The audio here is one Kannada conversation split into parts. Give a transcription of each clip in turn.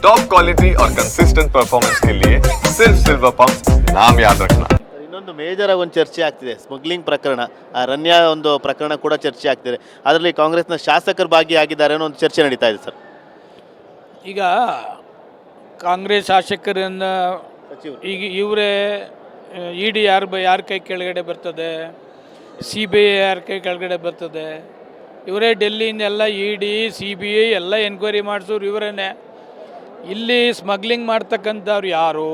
टॉप क्वालिटी और कंसिस्टेंट परफॉर्मेंस के लिए सिर्फ सिल्वर पंप नाम याद रखना। ಇನ್ನೊಂದು ಮೇಜರ್ ಆಗಿ ಒಂದು ಚರ್ಚೆ ಆಗ್ತಿದೆ, ಸ್ಮಗ್ಲಿಂಗ್ ಪ್ರಕರಣ. ರನ್ಯಾ ಒಂದು ಪ್ರಕರಣ ಕೂಡ ಚರ್ಚೆ ಆಗ್ತಿದೆ. ಅದರಲ್ಲಿ ಕಾಂಗ್ರೆಸ್ನ ಶಾಸಕರು ಭಾಗಿಯಾಗಿದ್ದಾರೆ ಅನ್ನೋ ಒಂದು ಚರ್ಚೆ ನಡೀತಾ ಇದೆ ಸರ್. ಈಗ ಕಾಂಗ್ರೆಸ್ ಶಾಸಕರನ್ನ ಸಚಿವರು ಈಗ ಇವರೇ ಇ ಡಿ ಯಾರ ಕೈ ಕೆಳಗಡೆ ಬರ್ತದೆ, ಸಿ ಬಿ ಐ ಯಾರ ಕೈ ಕೆಳಗಡೆ ಬರ್ತದೆ, ಇವರೇ ಡೆಲ್ಲಿಯಿಂದ ಎಲ್ಲ E D C B I ಎಲ್ಲ ಎನ್ಕ್ವೈರಿ ಮಾಡಿಸೋರು ಇವರೇ. ಇಲ್ಲಿ ಸ್ಮಗ್ಲಿಂಗ್ ಮಾಡ್ತಕ್ಕಂಥವ್ರು ಯಾರು,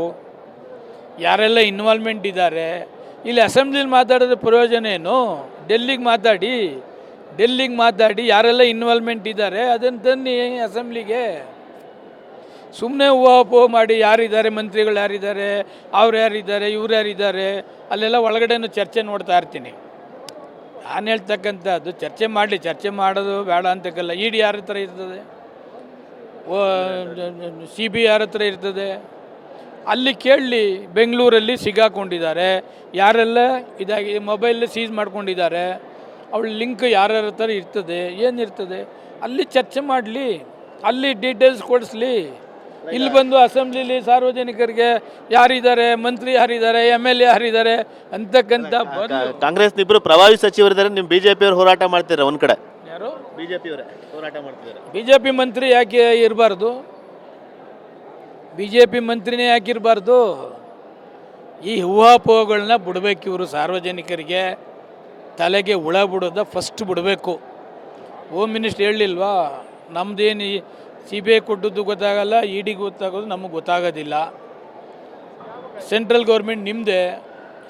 ಯಾರೆಲ್ಲ ಇನ್ವಾಲ್ವ್ಮೆಂಟ್ ಇದ್ದಾರೆ, ಇಲ್ಲಿ ಅಸೆಂಬ್ಲಿಲಿ ಮಾತಾಡೋದ್ರ ಪ್ರಯೋಜನ ಏನು? ಡೆಲ್ಲಿಗೆ ಮಾತಾಡಿ ಯಾರೆಲ್ಲ ಇನ್ವಾಲ್ವ್ಮೆಂಟ್ ಇದ್ದಾರೆ ಅದನ್ನು ತನ್ನಿ ಅಸೆಂಬ್ಲಿಗೆ. ಸುಮ್ಮನೆ ಹೂವು ಮಾಡಿ ಯಾರಿದ್ದಾರೆ, ಮಂತ್ರಿಗಳು ಯಾರಿದ್ದಾರೆ, ಅವ್ರು ಯಾರಿದ್ದಾರೆ, ಇವ್ರು ಯಾರಿದ್ದಾರೆ, ಅಲ್ಲೆಲ್ಲ ಒಳಗಡೆನೂ ಚರ್ಚೆ ನೋಡ್ತಾ ಇರ್ತೀನಿ. ನಾನು ಹೇಳ್ತಕ್ಕಂಥದ್ದು ಚರ್ಚೆ ಮಾಡಲಿ, ಚರ್ಚೆ ಮಾಡೋದು ಬೇಡ ಅಂತಕ್ಕಲ್ಲ. ಇ ಡಿ ಯಾರ ಹತ್ರ ಇರ್ತದೆ, ಸಿ ಬಿ ಯಾರ ಹತ್ರ ಇರ್ತದೆ, ಅಲ್ಲಿ ಕೇಳಲಿ. ಬೆಂಗಳೂರಲ್ಲಿ ಸಿಗಾಕೊಂಡಿದ್ದಾರೆ, ಯಾರೆಲ್ಲ ಇದಾಗಿ ಮೊಬೈಲ್ ಸೀಸ್ ಮಾಡ್ಕೊಂಡಿದ್ದಾರೆ, ಅವಳ ಲಿಂಕ್ ಯಾರ್ಯಾರ ಹತ್ರ ಇರ್ತದೆ, ಏನಿರ್ತದೆ ಅಲ್ಲಿ ಚರ್ಚೆ ಮಾಡಲಿ, ಅಲ್ಲಿ ಡೀಟೇಲ್ಸ್ ಕೊಡಿಸ್ಲಿ. ಇಲ್ಲಿ ಬಂದು ಅಸೆಂಬ್ಲಿಲಿ ಸಾರ್ವಜನಿಕರಿಗೆ ಯಾರಿದ್ದಾರೆ, ಮಂತ್ರಿ ಯಾರಿದ್ದಾರೆ, ಎಮ್ ಎಲ್ ಎ ಯಾರಿದ್ದಾರೆ ಅಂತಕ್ಕಂಥ ಕಾಂಗ್ರೆಸ್ ಇಬ್ಬರು ಪ್ರಭಾವಿ ಸಚಿವರಿದ್ದಾರೆ, ನಿಮ್ಮ ಬಿಜೆಪಿಯವರು ಹೋರಾಟ ಮಾಡ್ತಿದ್ದಾರೆ. ಒಂದು ಕಡೆ ಯಾರು ಬಿಜೆಪಿಯವರೇ ಹೋರಾಟ ಮಾಡ್ತಿದ್ದಾರೆ. ಬಿ ಜೆ ಪಿ ಮಂತ್ರಿ ಯಾಕೆ ಇರಬಾರ್ದು? ಬಿ ಜೆ ಪಿ ಮಂತ್ರಿನೇ ಯಾಕೆ ಇರಬಾರ್ದು? ಈ ಊಹಾಪೋಹಗಳನ್ನ ಬಿಡಬೇಕು. ಇವರು ಸಾರ್ವಜನಿಕರಿಗೆ ತಲೆಗೆ ಹುಳ ಬಿಡೋದ ಫಸ್ಟ್ ಬಿಡಬೇಕು. ಹೋಮ್ ಮಿನಿಸ್ಟರ್ ಹೇಳಲಿಲ್ವಾ, ನಮ್ಮದೇನು ಸಿ ಬಿ ಐ ಕೊಟ್ಟದ್ದು ಗೊತ್ತಾಗಲ್ಲ, ಇ ಡಿ ಗೊತ್ತಾಗೋದು ನಮಗೆ ಗೊತ್ತಾಗೋದಿಲ್ಲ. ಸೆಂಟ್ರಲ್ ಗೌರ್ಮೆಂಟ್ ನಿಮ್ಮದೇ,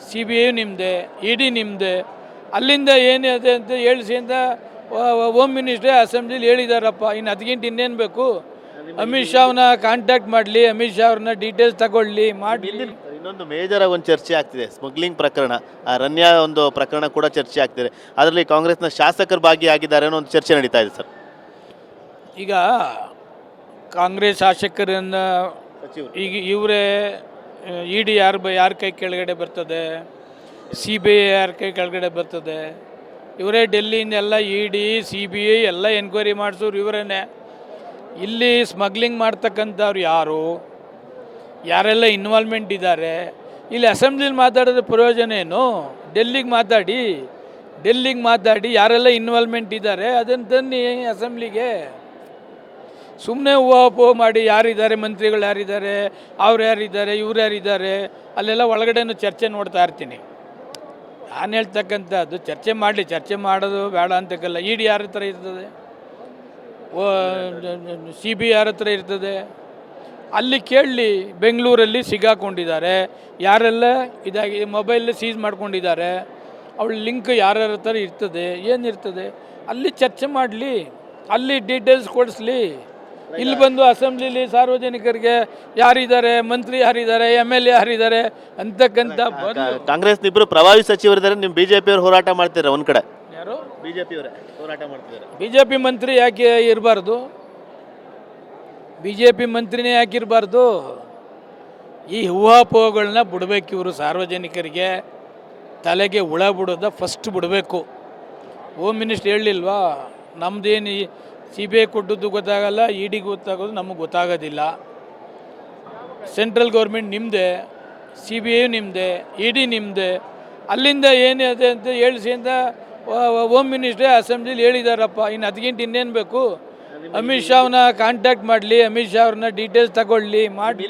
ಸಿ ಬಿ ಐ ನಿಮ್ಮದೇ, ಇ ಡಿ ನಿಮ್ಮದೇ. ಅಲ್ಲಿಂದ ಏನಿದೆ ಅಂತ ಹೇಳಿಸಿ ಅಂತ ಹೋಮ್ ಮಿನಿಸ್ಟ್ರೇ ಅಸೆಂಬ್ಲಿಲಿ ಹೇಳಿದಾರಪ್ಪ. ಇನ್ನು ಅದಕ್ಕಿಂತ ಇನ್ನೇನು ಬೇಕು? ಅಮಿತ್ ಶಾ ಅವ್ರನ್ನ ಕಾಂಟ್ಯಾಕ್ಟ್ ಮಾಡಲಿ, ಅಮಿತ್ ಶಾ ಅವ್ರನ್ನ ಡೀಟೇಲ್ಸ್ ತಗೊಳ್ಳಿ, ಮಾಡಿ. ಇನ್ನೊಂದು ಮೇಜರ್ ಆಗಿ ಒಂದು ಚರ್ಚೆ ಆಗ್ತಿದೆ, ಸ್ಮಗ್ಲಿಂಗ್ ಪ್ರಕರಣ. ರನ್ಯಾ ಒಂದು ಪ್ರಕರಣ ಕೂಡ ಚರ್ಚೆ ಆಗ್ತಿದೆ. ಅದರಲ್ಲಿ ಕಾಂಗ್ರೆಸ್ನ ಶಾಸಕರು ಭಾಗಿಯಾಗಿದ್ದಾರೆ ಅನ್ನೋ ಒಂದು ಚರ್ಚೆ ನಡೀತಾ ಇದೆ ಸರ್. ಈಗ ಕಾಂಗ್ರೆಸ್ ಶಾಸಕರನ್ನ ಸಚಿವರು ಈಗ ಇವರೇ ಇ ಡಿ ಯಾರ ಕೈ ಕೆಳಗಡೆ ಬರ್ತದೆ, ಸಿ ಬಿ ಐ ಯಾರ ಕೈ ಕೆಳಗಡೆ ಬರ್ತದೆ, ಇವರೇ ಡೆಲ್ಲಿಯಿಂದ ಎಲ್ಲ E D C B I ಎಲ್ಲ ಎನ್ಕ್ವೈರಿ ಮಾಡಿಸೋರು ಇವರೇ. ಇಲ್ಲಿ ಸ್ಮಗ್ಲಿಂಗ್ ಮಾಡ್ತಕ್ಕಂಥವ್ರು ಯಾರು, ಯಾರೆಲ್ಲ ಇನ್ವಾಲ್ವ್ಮೆಂಟ್ ಇದ್ದಾರೆ, ಇಲ್ಲಿ ಅಸೆಂಬ್ಲಿಲಿ ಮಾತಾಡೋದ್ರ ಪ್ರಯೋಜನ ಏನು? ಡೆಲ್ಲಿಗೆ ಮಾತಾಡಿ ಯಾರೆಲ್ಲ ಇನ್ವಾಲ್ವ್ಮೆಂಟ್ ಇದ್ದಾರೆ ಅದನ್ನು ತನ್ನಿ ಅಸೆಂಬ್ಲಿಗೆ. ಸುಮ್ಮನೆ ಹೂವು ಮಾಡಿ ಯಾರಿದ್ದಾರೆ, ಮಂತ್ರಿಗಳು ಯಾರಿದ್ದಾರೆ, ಅವ್ರು ಯಾರಿದ್ದಾರೆ, ಇವ್ರು ಯಾರಿದ್ದಾರೆ, ಅಲ್ಲೆಲ್ಲ ಒಳಗಡೆನೂ ಚರ್ಚೆ ನೋಡ್ತಾ ಇರ್ತೀನಿ. ನಾನು ಹೇಳ್ತಕ್ಕಂಥದ್ದು ಚರ್ಚೆ ಮಾಡಲಿ, ಚರ್ಚೆ ಮಾಡೋದು ಬೇಡ ಅಂತಕ್ಕಲ್ಲ. ಇ ಡಿ ಯಾರ ಹತ್ರ ಇರ್ತದೆ, ಸಿ ಬಿ ಯಾರ ಹತ್ರ ಇರ್ತದೆ, ಅಲ್ಲಿ ಕೇಳಲಿ. ಬೆಂಗಳೂರಲ್ಲಿ ಸಿಗಾಕೊಂಡಿದ್ದಾರೆ, ಯಾರೆಲ್ಲ ಇದಾಗಿ ಮೊಬೈಲ್ ಸೀಸ್ ಮಾಡ್ಕೊಂಡಿದ್ದಾರೆ, ಅವಳ ಲಿಂಕ್ ಯಾರ್ಯಾರ ಹತ್ರ ಇರ್ತದೆ, ಏನಿರ್ತದೆ ಅಲ್ಲಿ ಚರ್ಚೆ ಮಾಡಲಿ, ಅಲ್ಲಿ ಡೀಟೇಲ್ಸ್ ಕೊಡಿಸ್ಲಿ. ಇಲ್ಲಿ ಬಂದು ಅಸೆಂಬ್ಲಿಲಿ ಸಾರ್ವಜನಿಕರಿಗೆ ಯಾರಿದ್ದಾರೆ, ಮಂತ್ರಿ ಯಾರಿದ್ದಾರೆ, ಎಮ್ ಎಲ್ ಎ ಯಾರಿದ್ದಾರೆ ಅಂತಕ್ಕಂಥ ಕಾಂಗ್ರೆಸ್ ಇಬ್ಬರು ಪ್ರಭಾವಿ ಸಚಿವರಿದ್ದಾರೆ, ನಿಮ್ಮ ಬಿಜೆಪಿಯವರು ಹೋರಾಟ ಮಾಡ್ತಿದ್ದಾರೆ. ಒಂದು ಕಡೆ ಯಾರು ಬಿಜೆಪಿಯವರೇ ಹೋರಾಟ ಮಾಡ್ತಿದ್ದಾರೆ. ಬಿ ಜೆ ಪಿ ಮಂತ್ರಿ ಯಾಕೆ ಇರಬಾರ್ದು? ಬಿ ಜೆ ಪಿ ಮಂತ್ರಿನೇ ಯಾಕೆ ಇರಬಾರ್ದು? ಈ ಊಹಾಪೋಹಗಳನ್ನ ಬಿಡಬೇಕು. ಇವರು ಸಾರ್ವಜನಿಕರಿಗೆ ತಲೆಗೆ ಹುಳ ಬಿಡೋದ ಫಸ್ಟ್ ಬಿಡಬೇಕು. ಹೋಮ್ ಮಿನಿಸ್ಟರ್ ಹೇಳಲಿಲ್ವಾ, ನಮ್ಮದೇನು ಸಿ ಬಿ ಐ ಕೊಟ್ಟದ್ದು ಗೊತ್ತಾಗಲ್ಲ, ಇ ಡಿ ಗೊತ್ತಾಗೋದು ನಮಗೆ ಗೊತ್ತಾಗೋದಿಲ್ಲ. ಸೆಂಟ್ರಲ್ ಗೌರ್ಮೆಂಟ್ ನಿಮ್ಮದೇ, ಸಿ ಬಿ ಐ ನಿಮ್ಮದೇ, ಇ ಡಿ ನಿಮ್ಮದೇ. ಅಲ್ಲಿಂದ ಏನಿದೆ ಅಂತ ಹೇಳಿಸಿ ಅಂತ ಹೋಮ್ ಮಿನಿಸ್ಟ್ರೇ ಅಸೆಂಬ್ಲಿಲಿ ಹೇಳಿದಾರಪ್ಪ. ಇನ್ನು ಅದಕ್ಕಿಂತ ಇನ್ನೇನು ಬೇಕು? ಅಮಿತ್ ಶಾ ಅವ್ರನ್ನ ಕಾಂಟ್ಯಾಕ್ಟ್ ಮಾಡಲಿ, ಅಮಿತ್ ಶಾ ಅವ್ರನ್ನ ಡೀಟೇಲ್ಸ್ ತಗೊಳ್ಳಿ, ಮಾಡಿ.